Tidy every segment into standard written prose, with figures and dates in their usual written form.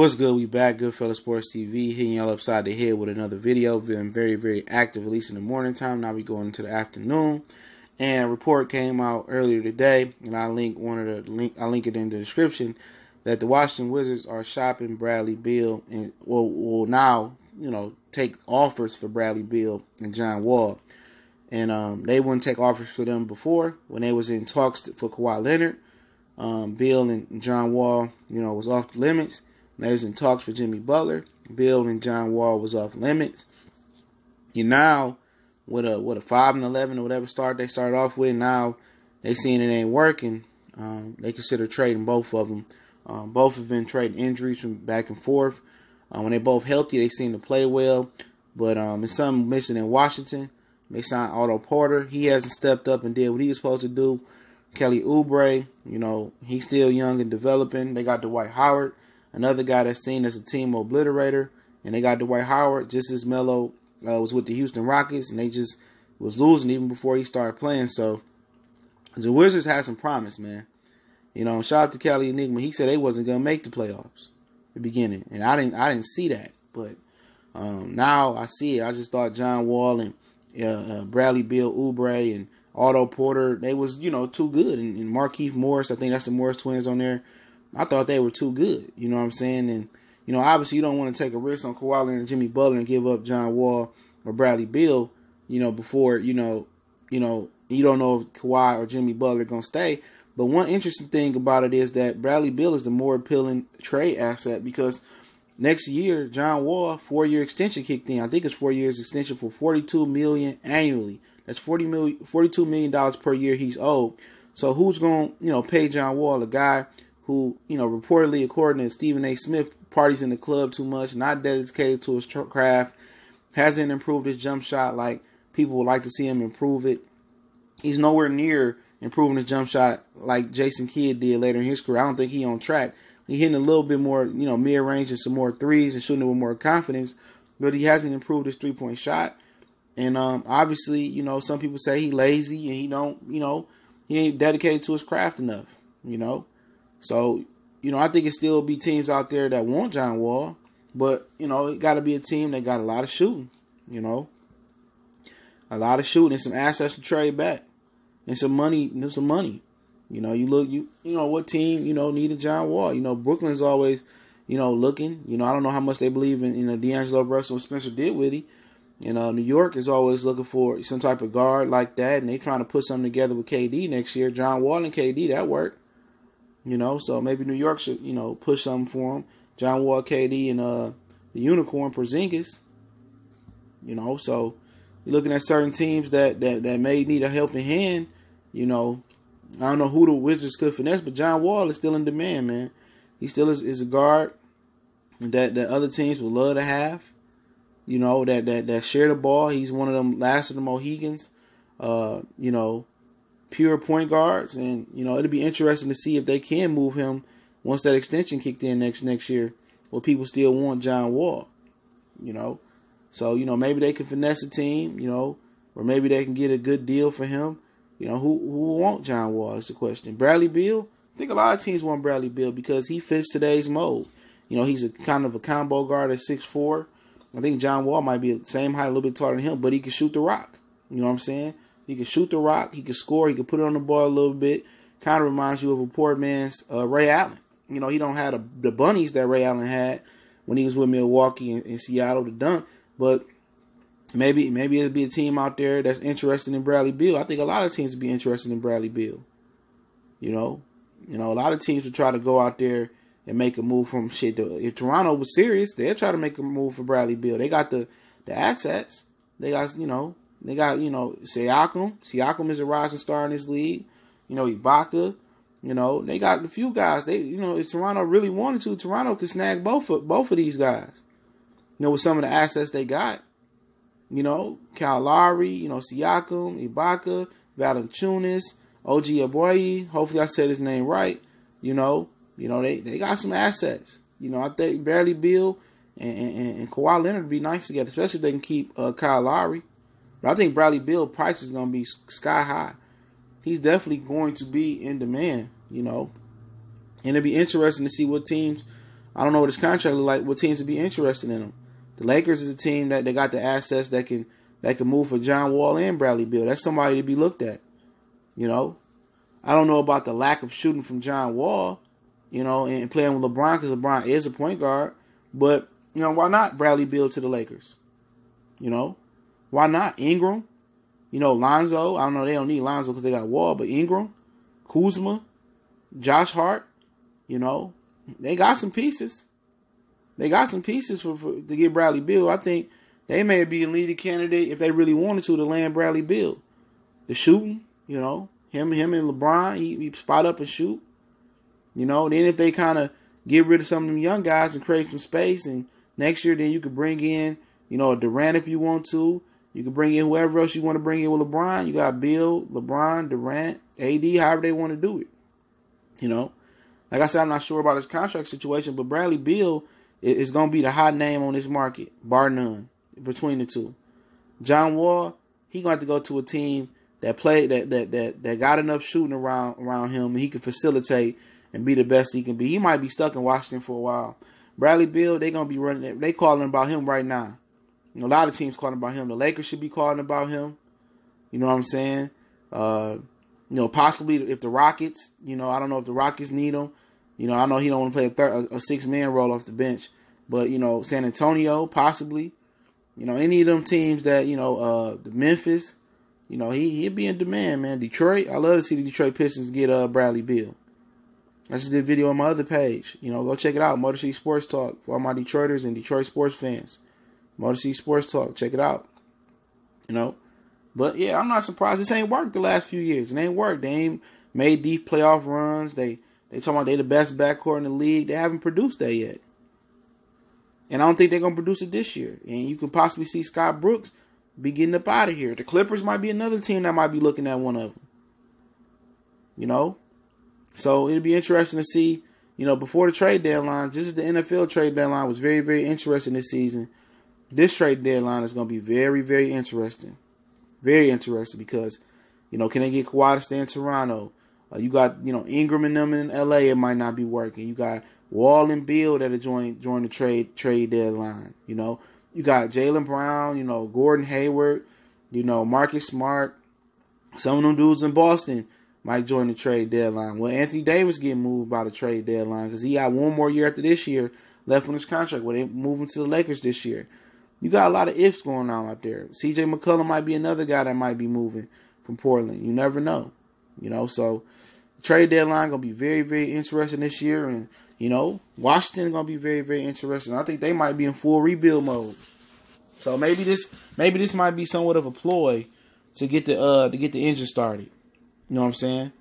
What's good? We back, Goodfellas Sports TV, hitting y'all upside the head with another video. Been very, very active, at least in the morning time. Now we going into the afternoon. And a report came out earlier today, and I link it in the description, that the Washington Wizards are shopping Bradley Beal and will now, take offers for Bradley Beal and John Wall. And they wouldn't take offers for them before when they was in talks for Kawhi Leonard. Beal and John Wall, was off the limits. They was in talks for Jimmy Butler. Beal and John Wall was off limits. You now with a 5-11 or whatever start they started off with, now they seeing it ain't working. They consider trading both of them. Both have been trading injuries from back and forth. When they both healthy, they seem to play well. But it's something missing in Washington. They signed Otto Porter. He hasn't stepped up and did what he was supposed to do. Kelly Oubre, he's still young and developing. They got Dwight Howard, another guy that's seen as a team obliterator. And they got Dwight Howard, just as Melo was with the Houston Rockets, and they just was losing even before he started playing. So the Wizards had some promise, man. Shout out to Kelly Enigma. He said they wasn't gonna make the playoffs at the beginning, and I didn't see that. But now I see it. I just thought John Wall and Bradley Beal, Oubre, and Otto Porter, they was too good. And Markieff Morris, I think that's the Morris twins on there. I thought they were too good. You know what I'm saying? And obviously you don't want to take a risk on Kawhi Leonard and Jimmy Butler and give up John Wall or Bradley Beal, before you don't know if Kawhi or Jimmy Butler are gonna stay. But one interesting thing about it is that Bradley Beal is the more appealing trade asset, because next year John Wall 4-year extension kicked in. I think it's 4 years extension for $42 million annually. That's $42 million per year he's owed. So who's going to pay John Wall, a guy who reportedly, according to Stephen A. Smith, parties in the club too much, not dedicated to his craft, hasn't improved his jump shot like people would like to see him improve it. He's nowhere near improving his jump shot like Jason Kidd did later in his career. I don't think he's on track. He's hitting a little bit more, mid-range and some more threes and shooting it with more confidence, but he hasn't improved his three-point shot. And obviously, some people say he's lazy and he ain't dedicated to his craft enough, So, I think it still be teams out there that want John Wall, but, it got to be a team that got a lot of shooting, a lot of shooting and some assets to trade back and some money, what team, needed John Wall. Brooklyn's always, looking, I don't know how much they believe in, D'Angelo Russell and Spencer Dinwiddie. New York is always looking for some type of guard like that, and they trying to put something together with KD next year. John Wall and KD, that worked. So maybe New York should, push something for him. John Wall, KD, and the Unicorn, Porzingis. So you're looking at certain teams that may need a helping hand. I don't know who the Wizards could finesse, but John Wall is still in demand, man. He still is a guard that other teams would love to have. That share the ball. He's one of them last of the Mohegans, pure point guards. And, it'll be interesting to see if they can move him once that extension kicked in next year, where people still want John Wall, So, maybe they can finesse a team, or maybe they can get a good deal for him. Who want John Wall is the question. Bradley Beal? I think a lot of teams want Bradley Beal because he fits today's mold. He's a kind of a combo guard at 6'4". I think John Wall might be the same height, a little bit taller than him, but he can shoot the rock. You know what I'm saying? He can shoot the rock. He can score. He can put it on the ball a little bit. Kind of reminds you of a poor man's Ray Allen. He don't have the bunnies that Ray Allen had when he was with Milwaukee and Seattle to dunk. But maybe it'll be a team out there that's interested in Bradley Beal. I think a lot of teams would be interested in Bradley Beal. A lot of teams would try to go out there and make a move from shit. If Toronto was serious, they'll try to make a move for Bradley Beal. They got the assets. They got Siakam. Siakam is a rising star in this league. Ibaka. They got a few guys. If Toronto really wanted to, Toronto could snag both of these guys. With some of the assets they got. Kyle Lowry, Siakam, Ibaka, Valanciunas, OG Aboyi. Hopefully I said his name right. They got some assets. I think Bradley Beal and Kawhi Leonard would be nice together, especially if they can keep Kyle Lowry. But I think Bradley Beal price is going to be sky high. He's definitely going to be in demand, And it'll be interesting to see what teams I don't know what his contract look like. What teams would be interested in him? The Lakers is a team that they got the assets that can move for John Wall and Bradley Beal. That's somebody to be looked at. You know, I don't know about the lack of shooting from John Wall, you know, and playing with LeBron, because LeBron is a point guard. But, you know, why not Bradley Beal to the Lakers? You know, why not Ingram? You know, Lonzo. I don't know, they don't need Lonzo because they got Wall, but Ingram, Kuzma, Josh Hart, you know, they got some pieces. They got some pieces to get Bradley Beal. I think they may be a leading candidate if they really wanted to land Bradley Beal. The shooting, you know, him and LeBron, he spot up and shoot. You know, then if they kind of get rid of some of them young guys and create some space, and next year then you could bring in, you know, Durant if you want to. You can bring in whoever else you want to bring in with LeBron. You got Beal, LeBron, Durant, AD, however they want to do it. You know, like I said, I'm not sure about his contract situation, but Bradley Beal is going to be the hot name on this market, bar none, between the two. John Wall, he going to have to go to a team that played that got enough shooting around him, and he can facilitate and be the best he can be. He might be stuck in Washington for a while. Bradley Beal, they going to be running. They calling about him right now. You know, a lot of teams calling about him. The Lakers should be calling about him. You know what I'm saying? You know, possibly if the Rockets, you know, I don't know if the Rockets need him. You know, I know he don't want to play a six-man role off the bench. But, you know, San Antonio, possibly. You know, any of them teams that, you know, the Memphis, you know, he'd be in demand, man. Detroit, I love to see the Detroit Pistons get Bradley Beal. I just did a video on my other page. You know, go check it out. Motor City Sports Talk for all my Detroiters and Detroit sports fans. Motor City Sports Talk. Check it out. You know. But, yeah, I'm not surprised. This ain't worked the last few years. It ain't worked. They ain't made deep playoff runs. They talking about they the best backcourt in the league. They haven't produced that yet. And I don't think they're going to produce it this year. And you can possibly see Scott Brooks be getting up out of here. The Clippers might be another team that might be looking at one of them. You know. So it'll be interesting to see, you know, before the trade deadline, just as the NFL trade deadline was very, very interesting this season, this trade deadline is going to be very, very interesting. Very interesting because, you know, can they get Kawhi to stay in Toronto? You got, you know, Ingram and them in LA, it might not be working. You got Wall and Beal that are join the trade deadline. You know, you got Jaylen Brown, you know, Gordon Hayward, you know, Marcus Smart. Some of them dudes in Boston might join the trade deadline. Well, Anthony Davis getting moved by the trade deadline because he got one more year after this year left on his contract. Well, they moving to the Lakers this year. You got a lot of ifs going on out there. CJ McCollum might be another guy that might be moving from Portland. You never know. You know, so the trade deadline going to be very, very interesting this year. And, you know, Washington going to be very, very interesting. I think they might be in full rebuild mode. So maybe this might be somewhat of a ploy to get the engine started. You know what I'm saying?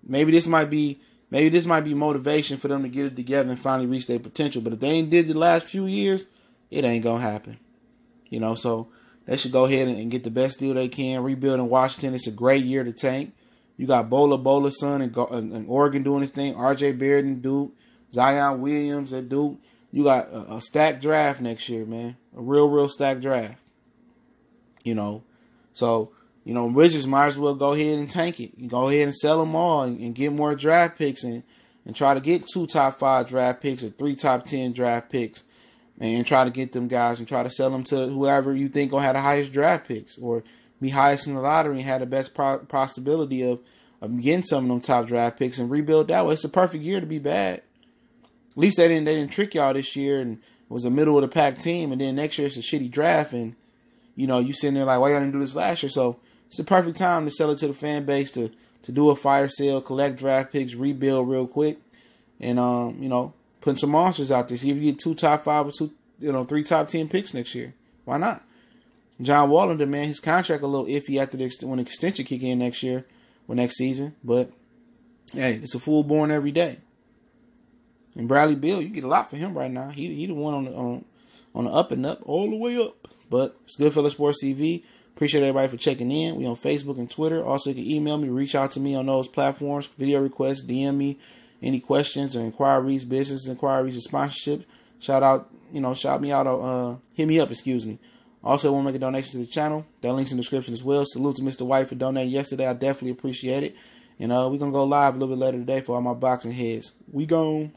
Maybe this might be motivation for them to get it together and finally reach their potential. But if they ain't did the last few years, it ain't going to happen. You know, so they should go ahead and get the best deal they can. Rebuild in Washington. It's a great year to tank. You got Bola's son in Oregon doing his thing. R.J. Barrett in Duke. Zion Williams at Duke. You got a stacked draft next year, man. A real stacked draft. You know, so, you know, Wizards might as well go ahead and tank it. You go ahead and sell them all and get more draft picks and try to get 2 top 5 draft picks or 3 top 10 draft picks. And try to get them guys and try to sell them to whoever you think will have the highest draft picks or be highest in the lottery and have the best possibility of getting some of them top draft picks and rebuild that way. It's a perfect year to be bad. At least they didn't trick y'all this year and it was a middle of the pack team. And then next year it's a shitty draft and, you know, you sitting there like, why y'all didn't do this last year? So it's the perfect time to sell it to the fan base to do a fire sale, collect draft picks, rebuild real quick, and you know, put some monsters out there. See if you get 2 top 5 or 3 top 10 picks next year. Why not? John Wall, man, his contract a little iffy after when the extension kick in next year or next season. But hey, it's a fool born every day. And Bradley Beal, you get a lot for him right now. He the one on the up and up, all the way up. But it's Goodfellas Sports TV. Appreciate everybody for checking in. We on Facebook and Twitter. Also, you can email me, reach out to me on those platforms, video requests, DM me any questions or inquiries, business inquiries or sponsorship. Shout me out or hit me up, excuse me. Also, want to make a donation to the channel. That link's in the description as well. Salute to Mr. White for donating yesterday. I definitely appreciate it. And we're going to go live a little bit later today for all my boxing heads. We gone.